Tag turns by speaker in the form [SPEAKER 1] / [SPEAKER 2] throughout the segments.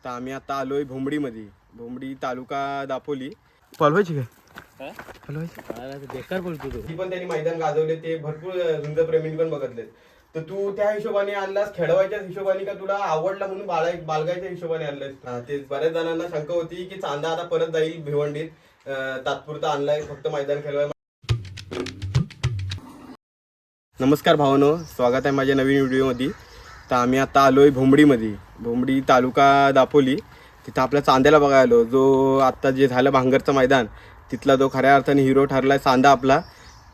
[SPEAKER 1] तर आम्ही आता आलोय भोंबडीमध्ये. भोंबडी तालुका दापोली. पळवायची काय पळवायची
[SPEAKER 2] बेकार बोलतो तू.
[SPEAKER 1] ती पण त्यांनी मैदान गाजवले, ते भरपूर झुंज प्रेमी पण बघितले. तर तू त्या हिशोबाने आणलास, खेळवायच्या हिशोबाने का तुला आवडला म्हणून बाळगायच्या हिशोबाने आणलास? ते बऱ्याच जणांना शंका होती की चांदा आता परत जाईल भिवंडीत, तात्पुरता आणलाय फक्त मैदान खेळवाय. नमस्कार भावांनो, स्वागत आहे माझ्या नवीन व्हिडिओमध्ये. तर आम्ही आता आलोय भोंबडीमध्ये. भोंबडी तालुका दापोली. तिथं आपल्या चांद्याला बघायला आलो, जो आत्ता जे झालं भांगरचं मैदान, तिथला जो खऱ्या अर्थाने हिरो ठरलाय चांदा आपला,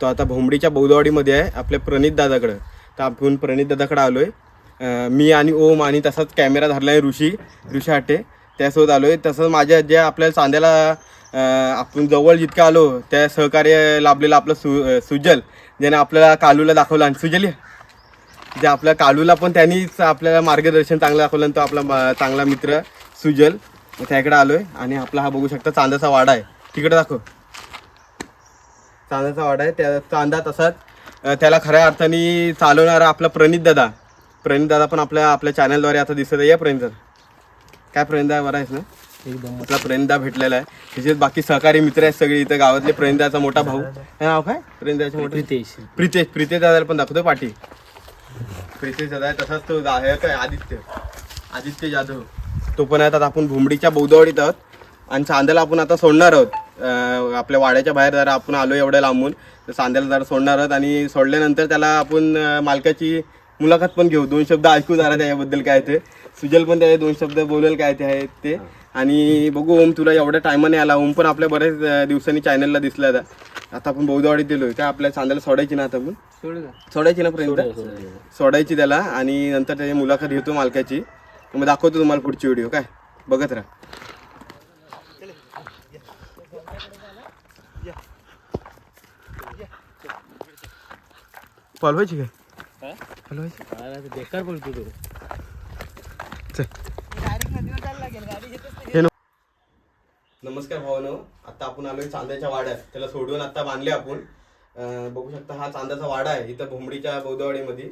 [SPEAKER 1] तो आता भोंबडीच्या बौद्धवाडीमध्ये आहे आपल्या प्रणित दादाकडं. तर आपण प्रणित दादाकडे आलोय, मी आणि ओम आणि तसाच कॅमेरा धरला आहे ऋषी हाटे, त्यासोबत आलोय. तसंच माझ्या ज्या आपल्या चांद्याला आपण जवळ जितकं आलो त्या सहकार्य लाभलेलं आपलं सुजल, ज्याने आपल्याला कालूला दाखवलं. आणि सुजल जे आपल्या कालूला पण त्यांनीच आपल्याला मार्गदर्शन चांगलं दाखवलं. तो आपला चांगला मित्र सुजल, त्याकडे आलोय. आणि आपला हा बघू शकता चांदाचा वाडा आहे, तिकडे दाखव. चांदाचा वाडा आहे, त्या चांदा तसाच त्याला खऱ्या अर्थाने चालवणारा आपला प्रणित दादा पण आपल्या चॅनलद्वारे आता दिसत आहे. या प्रणित दादा, काय प्रणित दादा बरा आहेस ना?
[SPEAKER 2] एकदम
[SPEAKER 1] आपला प्रणितदा भेटलेला आहे. त्याचे बाकी सहकारी मित्र आहेत सगळे इथं गावातले. प्रणितदाचा मोठा भाऊ, काय नाव काय प्रणितदाचे मोठे? प्रितेश दादाला पण दाखवतो पाठी. प्रितेश दादा आहे. तसाच तो आहे काय आदित्य जाधव, तो पण आहे. आता आपण भोंबडीच्या बौद्धवाडीत आहोत आणि चांद्याला आपण आता सोडणार आहोत. आपल्या वाड्याच्या बाहेर जरा आपण आलो एवढ्या लांबून, तर चांद्याला जरा सोडणार आहोत. आणि सोडल्यानंतर त्याला आपण मालकाची मुलाखत पण घेऊ, 2 शब्द ऐकू जरा त्याच्याबद्दल काय ते. सुजल पण त्या 2 शब्द बोलेल काय ते आहेत ते. आणि बघू ओम, तुला एवढ्या टायमाने आला. ओम पण आपल्या बऱ्याच दिवसांनी चॅनलला दिसला आता आपण बौद्धवाडीत दिलोय. काय आपल्या चांद्याला सोडायची ना आता आपण? सोडायची ना पर्यंत सोडायची त्याला. आणि नंतर त्याची मुलाखत घेतो मालकाची. मग दाखवतो तुम्हाला पुढची व्हिडिओ, काय बघत राहा. पळवायची काय पळवायची
[SPEAKER 2] बेकार बोलतो तू.
[SPEAKER 1] नमस्कार भावानो, आता आपण आलोय चांद्याच्या वाड्यात. त्याला सोडून आता बांधले आपण. बघू शकता हा चांद्याचा वाडा आहे इथं भोंबडीच्या बौद्धवाडीमध्ये.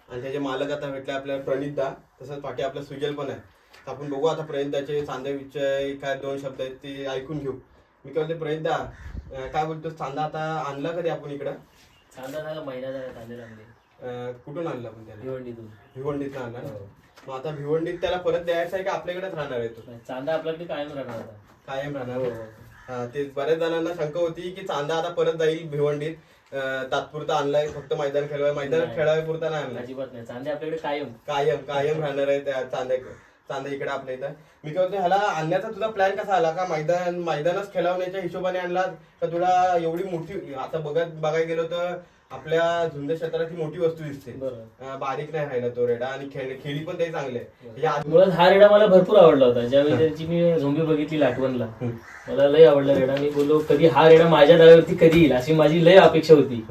[SPEAKER 1] आणि त्याचे मालक आता भेटले आपल्याला प्रणितदा, तसंच पाठी आपला सुजल पण आहे. तर आपण बघू आता प्रणितदाचे चांद्याविषयी काय 2 शब्द आहेत ते ऐकून घेऊ. मी काय बोलते, प्रणितदा काय बोलतो, चांदा आता आणला कधी आपण इकडं?
[SPEAKER 2] चांदा झाला महिना झाला चांदा आणले.
[SPEAKER 1] कुठून आणला आपण त्याला?
[SPEAKER 2] भिवंडीतून
[SPEAKER 1] आणला ना. मग आता भिवंडीत त्याला परत द्यायचा आहे की आपल्याकडेच राहणार आहे तो?
[SPEAKER 2] चांदा आपल्याकडे कायम राहणार आता.
[SPEAKER 1] कायम राहणार. हा, ते बऱ्याच जणांना शंका होती की चांदा आता परत जाईल भिवंडीत, तात्पुरता आणलाय फक्त मैदान मैदानात खेळावे पुरता नाही आणलाय.
[SPEAKER 2] अजिबात नाही, चांदा आपल्याकडे
[SPEAKER 1] कायम राहणार आहे त्या चांदा इकडे आपल्या इथं. मी काय होते, ह्याला आणण्याचा तुझा प्लॅन कसा आला? का मैदानच खेळवण्याच्या हिशोबाने आणला का तुला एवढी मोठी? आता बघायला गेलो तर आपल्या झुंज क्षेत्राची मोठी वस्तू दिसते, बारीक नाही राहिला तो रेडा. आणि खेळी पण ते चांगले.
[SPEAKER 2] मुळात हा रेडा मला भरपूर आवडला होता. ज्यावेळी त्याची मी झोंबी बघितली लाटवणला, मला लय आवडला रेडा. मी बोललो कधी हा रेडा माझ्या दाव्यावरती कधी येईल अशी माझी लय अपेक्षा होती.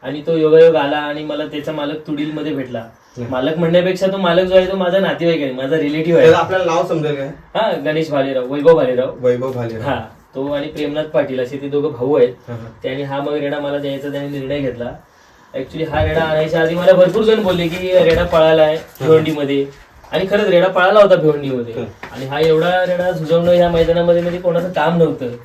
[SPEAKER 2] आणि तो योगायोग आला आणि मला त्याचा मालक तुडील मध्ये भेटला. मालक म्हणण्यापेक्षा तो मालक जो आहे तो माझा नातेवाईक आहे, माझा रिलेटिव्ह आहे.
[SPEAKER 1] आपल्याला नाव समजेल काय?
[SPEAKER 2] हा, गणेश भालेराव, वैभव भालेराव.
[SPEAKER 1] हा,
[SPEAKER 2] तो आणि प्रेमनाथ पाटील असे ते दोघं भाऊ आहेत. त्यांनी हा मग रेडा मला द्यायचा त्यांनी निर्णय घेतला. ऍक्च्युली हा रेडा आणायच्या आधी मला भरपूर जण बोलले की रेडा पळाला आहे भिवंडीमध्ये, आणि खरंच रेडा पळाला होता भिवंडीमध्ये. आणि हा एवढा रेडा झुजवणं ह्या मैदानामध्ये म्हणजे कोणाचं काम नव्हतं,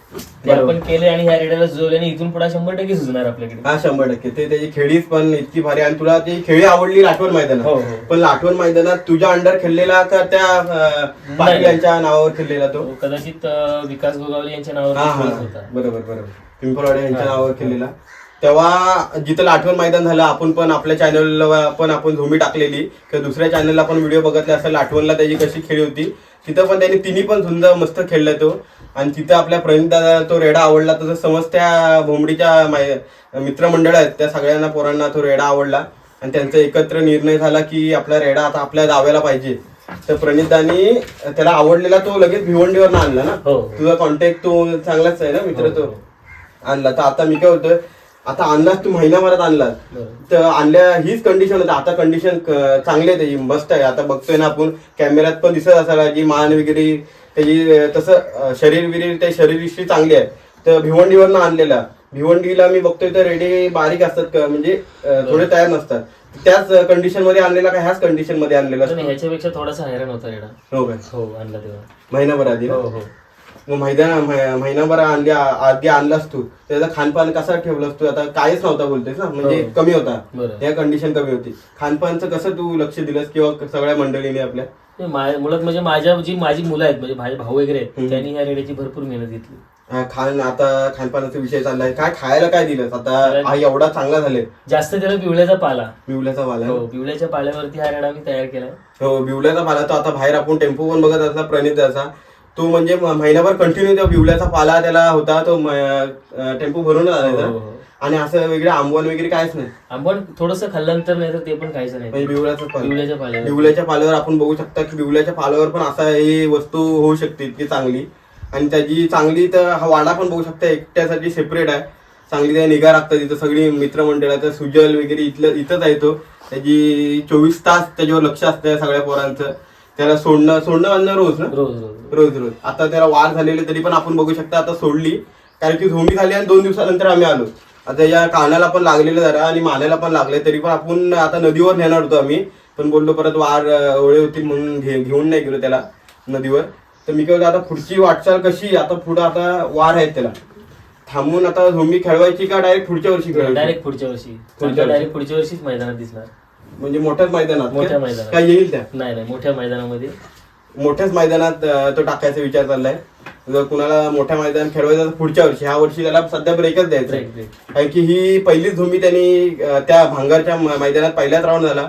[SPEAKER 2] ते आपण केले. आणि ह्या रेड्याला झुजवल्याने इथून पुढे 100% सुजणार आपल्याकडे.
[SPEAKER 1] हा, 100%. ते त्याची खेळीच पण इतकी भारी. आणि तुला ती खेळी आवडली लाठवण मैदानात? पण लाठवण मैदानात तुझ्या अंडर खेळलेला का त्या पाटील यांच्या नावावर खेळलेला? तो
[SPEAKER 2] कदाचित विकास गोगावले यांच्या नावावर होता.
[SPEAKER 1] बरोबर. पिंपळवाडे यांच्या नावावर खेळलेला. तेव्हा जिथं लाठवण मैदान झालं, आपण पण आपल्या चॅनलला पण आपण झोमी टाकलेली किंवा दुसऱ्या चॅनलला पण व्हिडिओ बघितले असं लाठवणला त्याची कशी खेळी होती. तिथं पण त्यांनी तिन्ही पण झुंज मस्त खेळला तो. आणि तिथं आपल्या प्रणितदादा तो रेडा आवडला. तसं समज त्या भोंबडीच्या मित्रमंडळ आहेत त्या सगळ्यांना पोरांना तो रेडा आवडला. आणि त्यांचा एकत्र निर्णय झाला की आपला रेडा आता आपल्या दाव्याला पाहिजे. तर प्रणितदानी त्याला आवडलेला तो लगेच भिवंडीवर आणला ना. तुझा कॉन्टॅक्ट तो चांगलाच आहे ना मित्र, तो आणला. तर आता मी काय होतं, आता आणलास तू महिनाभरात आणलास तर आणल्या हीच कंडिशन होती. आता कंडिशन चांगली आहे त्याची, मस्त आहे. आता बघतोय ना आपण कॅमेऱ्यात पण दिसत असायला की मान वगैरे त्याची तसं शरीर त्या शरीरविषयी चांगली आहे. तर भिवंडीवरनं आणलेला. भिवंडीला मी बघतोय तर रेडे बारीक असतात, म्हणजे थोडे तयार नसतात. त्याच कंडिशन मध्ये आणलेला का ह्याच कंडिशन मध्ये आणलेला
[SPEAKER 2] नाही, ह्याच्यापेक्षा थोडासा हैराण होता रेडा.
[SPEAKER 1] हो काय?
[SPEAKER 2] हो, आणला तेव्हा.
[SPEAKER 1] महिनाभर आधी ना?
[SPEAKER 2] हो हो.
[SPEAKER 1] मग महिनाभर आधी आणलास तू, त्याचं खानपान कसं ठेवलंस तू? आता काहीच नव्हता बोलतेस ना, म्हणजे
[SPEAKER 2] हो.
[SPEAKER 1] कमी होता,
[SPEAKER 2] बरं.
[SPEAKER 1] या कंडिशन कमी होती. खानपानचं कसं तू लक्ष दिलंस किंवा सगळ्या मंडळीने आपल्या?
[SPEAKER 2] मुळात म्हणजे माझी मुलं आहेत, म्हणजे माझे भाऊ वगैरे आहेत, त्यांनी ह्या रेड्याची भरपूर मेहनत घेतली.
[SPEAKER 1] आता खानपानाचा विषय चाललाय, काय खायला काय दिलंस आता? हा एवढा चांगला झाले.
[SPEAKER 2] जास्त त्याला बिवळ्याचा पाला.
[SPEAKER 1] बिवल्याचा पाला?
[SPEAKER 2] हो, बिवळ्याच्या पाल्यावरती हा रेडा मी तयार केलाय.
[SPEAKER 1] हो, बिवल्याचा पाला. तो आता बाहेर आपण टेम्पो पण बघत असला प्रणित त्याचा, तो म्हणजे महिनाभर कंटिन्यू त्या बिवल्याचा पाला त्याला होता, तो टेम्पो भरून आणायचा. आणि असं वेगळं आंबवण वगैरे काहीच नाही?
[SPEAKER 2] आंबवण थोडंसं खाल्ल्यानंतर नाही तर ते पण खायचं नाही. बिवल्याच्या
[SPEAKER 1] पाल्यावर आपण बघू शकता की बिवल्याच्या पाल्यावर पण असा ही वस्तू होऊ शकते इतकी चांगली. आणि त्याची चांगली तर हा वाडा पण बघू शकता एकट्यासाठी सेपरेट आहे. चांगली त्या निगा लागतात तिथं, सगळी मित्रमंडळाचं सुजल वगैरे इथंच आहे. तो त्याची 24 तास त्याच्यावर लक्ष असतं सगळ्या पोरांचं. त्याला सोडणं आणणं रोज ना? रोज. आता त्याला वाढ झालेली तरी पण आपण बघू शकता आता सोडली, कारण की झोंबी झाली आणि 2 दिवसानंतर आम्ही आलो. आता या कानाला पण लागलेलं जरा आणि मानेला पण लागले, तरी पण आपण आता नदीवर नेणार होतो आम्ही, पण बोललो परत वार ओळे होतील म्हणून घेऊन नाही गेलो त्याला नदीवर. तर मी काय आता पुढची वाटचाल कशी? आता पुढं आता वार आहेत, त्याला थांबून आता झोंबी खेळवायची का डायरेक्ट पुढच्या वर्षी खेळवायची?
[SPEAKER 2] डायरेक्ट पुढच्या वर्षीच मैदानात दिसणार.
[SPEAKER 1] म्हणजे मोठ्याच मैदानात?
[SPEAKER 2] मोठ्या मैदानात
[SPEAKER 1] काय येईल त्या?
[SPEAKER 2] नाही, मोठ्या मैदानामध्ये,
[SPEAKER 1] मोठ्याच मैदानात तो टाकायचा विचार चाललाय. जर कुणाला मोठ्या मैदान खेळवायचं तर पुढच्या वर्षी, ह्या वर्षी त्याला सध्या ब्रेकच द्यायचा. कारण की ही पहिलीच झोंबी त्यांनी त्या भांगरच्या मैदानात पहिल्याच राऊंड झाला.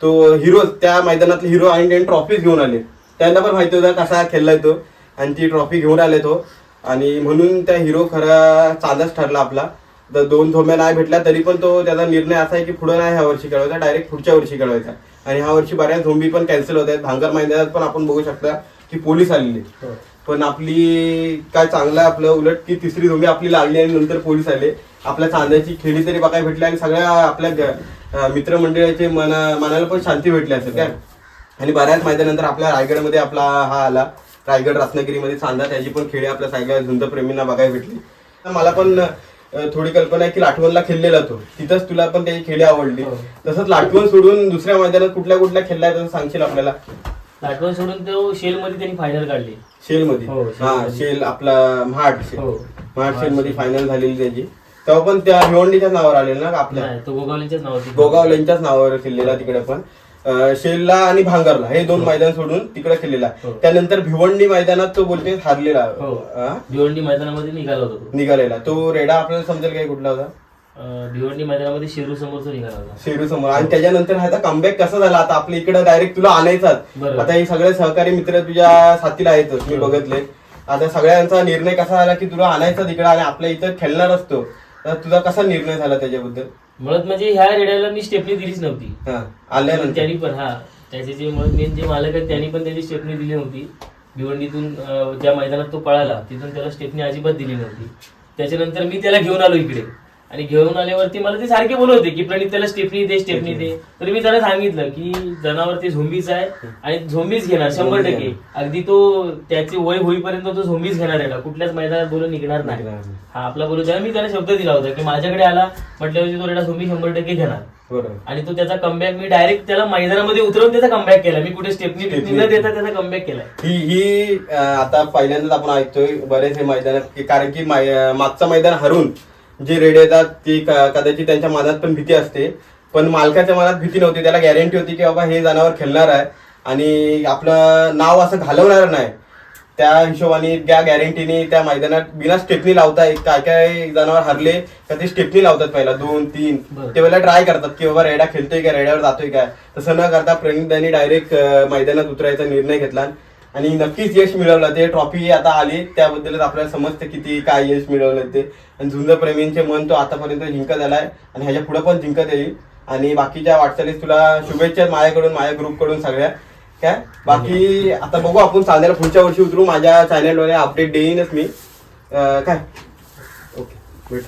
[SPEAKER 1] तो हिरो, त्या मैदानातले हिरो आणि त्यांनी ट्रॉफीज घेऊन आले. त्यांना पण माहिती होता कसा खेळलाय तो, आणि ती ट्रॉफी घेऊन आले तो. आणि म्हणून त्या हिरो खरा चांदच ठरला आपला. 2 झोंब्या नाही भेटल्या तरी पण तो त्याचा निर्णय असा आहे की पुढे नाही ह्या वर्षी खेळवायचा, डायरेक्ट पुढच्या वर्षी खेळवायचा. आणि ह्या वर्षी बऱ्याच झोंबी पण कॅन्सल होत आहेत. भांगर मैदानात पण आपण बघू शकता की पोलीस आलेले, पण आपली काय चांगलं आपलं उलट की तिसरी झोंबी आपली लागली आणि नंतर पोलीस आले. आपल्या चांद्याची खेळी तरी बघायला भेटली आणि सगळ्या आपल्या मित्रमंडळाचे मनाला पण शांती भेटली असेल काय. आणि बऱ्याच मैदानानंतर आपल्या रायगडमध्ये आपला हा आला, रायगड रत्नागिरीमध्ये चांदा, त्याची पण खेळी आपल्या सगळ्या झुंजप्रेमींना बघायला भेटली. मला पण थोडी कल्पना आहे की लाटवणला खेळलेला तो, तिथंच तुला पण त्याची खेळी आवडली. तसंच लाटवण सोडून दुसऱ्या मैदानात कुठल्या खेळलाय तसं सांगशील आपल्याला?
[SPEAKER 2] लाटवण सोडून तो शेल मध्ये त्यांनी फायनल काढली.
[SPEAKER 1] शेल मध्ये? हा, शेल आपला महाड शेल मध्ये फायनल झालेली त्याची. तेव्हा पण त्या भिवंडीच्याच नावावर आलेला ना आपल्या?
[SPEAKER 2] तो
[SPEAKER 1] गोगावलेंच्याच नावावर खेळलेला तिकडे पण. शेलला आणि भांगरला हे 2 मैदान सोडून तिकडे खेळलेला. त्यानंतर भिवंडी मैदानात तो बोलते हारलेला.
[SPEAKER 2] भिवंडी मैदानामध्ये
[SPEAKER 1] निघालेला तो रेडा आपल्याला समजेल काय कुठला होता?
[SPEAKER 2] भिवंडी मैदानामध्ये शेरू समोरचा निघाला होता.
[SPEAKER 1] शेरू समोर. आणि त्याच्यानंतर ह्याचा कमबॅक कसा झाला? आता आपल्या इकडे डायरेक्ट तुला आणायचाच. आता हे सगळे सहकारी मित्र तुझ्या साथीला आहेतच, मी बघितले. आता सगळ्यांचा निर्णय कसा झाला की तुला आणायचा तिकडे आणि आपल्या इथं खेळणार असतो. तर तुझा कसा निर्णय झाला त्याच्याबद्दल?
[SPEAKER 2] मुळात म्हणजे ह्या रेड्याला मी स्टेपनी दिलीच नव्हती.
[SPEAKER 1] आल्यानंतर
[SPEAKER 2] त्यांनी पण त्याचे जे मेन जे मालक आहेत त्यांनी पण त्याची स्टेपनी दिली नव्हती. भिवंडीतून ज्या मैदानात तो पळाला तिथून त्याला स्टेपनी अजिबात दिली नव्हती. त्याच्यानंतर मी त्याला घेऊन आलो इकडे, आणि घेऊन आल्यावरती मला ते सारखे बोलत होते की प्रणित त्याला स्टेपनी दे. तरी मी त्याला सांगितलं की जनावर ते झोंबीच आहे आणि झोंबीच घेणार 100%. अगदी तो त्याचे वय होईपर्यंत तो झोंबीच घेणार आहे, कुठल्याच मैदानात बोलून निघणार नाही. हा आपला बोलू द्या. मी त्याला शब्द दिला होता की माझ्याकडे आला म्हटल्यावरती तो रेडा झोंबी 100% घेणार. आणि तो त्याचा कमबॅक मी डायरेक्ट त्याला मैदानामध्ये उतरवून त्याचा कमबॅक केला. मी कुठे स्टेपनी न देता त्याचा कमबॅक केला.
[SPEAKER 1] ही आता पहिल्यांदाच आपण ऐकतोय बरेच हे मैदानात, कारण की मागचं मैदान हरून जे रेडे येतात ती कदाचित त्यांच्या मनात पण भीती असते, पण मालकाच्या मनात भीती नव्हती. त्याला गॅरंटी होती की बाबा हे जनावर खेळणार आहे आणि आपलं नाव असं घालवणार नाही. त्या हिशोबाने त्या गॅरंटीने त्या मैदानात बिना स्टेपनी लावता, काय जनावर हरले का ते स्टेपनी लावतात पहिला 2-3 ते वेळेला ट्राय करतात की बाबा रेडा खेळतोय का, रेड्यावर जातोय काय. तसं न करता प्रणितांनी डायरेक्ट मैदानात उतरायचा निर्णय घेतला आणि नक्कीच यश मिळवलं. ते ट्रॉफी आता आली त्याबद्दलच आपल्याला समजतं किती काय यश मिळवलं ते. आणि झुंजप्रेमींचे मन तो आतापर्यंत जिंकत आलाय आणि ह्याच्या पुढे पण जिंकत येईल. आणि बाकीच्या वाटचालीस तुला शुभेच्छा माझ्याकडून, माझ्या ग्रुपकडून सगळ्या काय. बाकी आता बघू आपण चांद्याला पुढच्या वर्षी उतरू. माझ्या चॅनलवर अपडेट देईनच मी काय. ओके, भेट.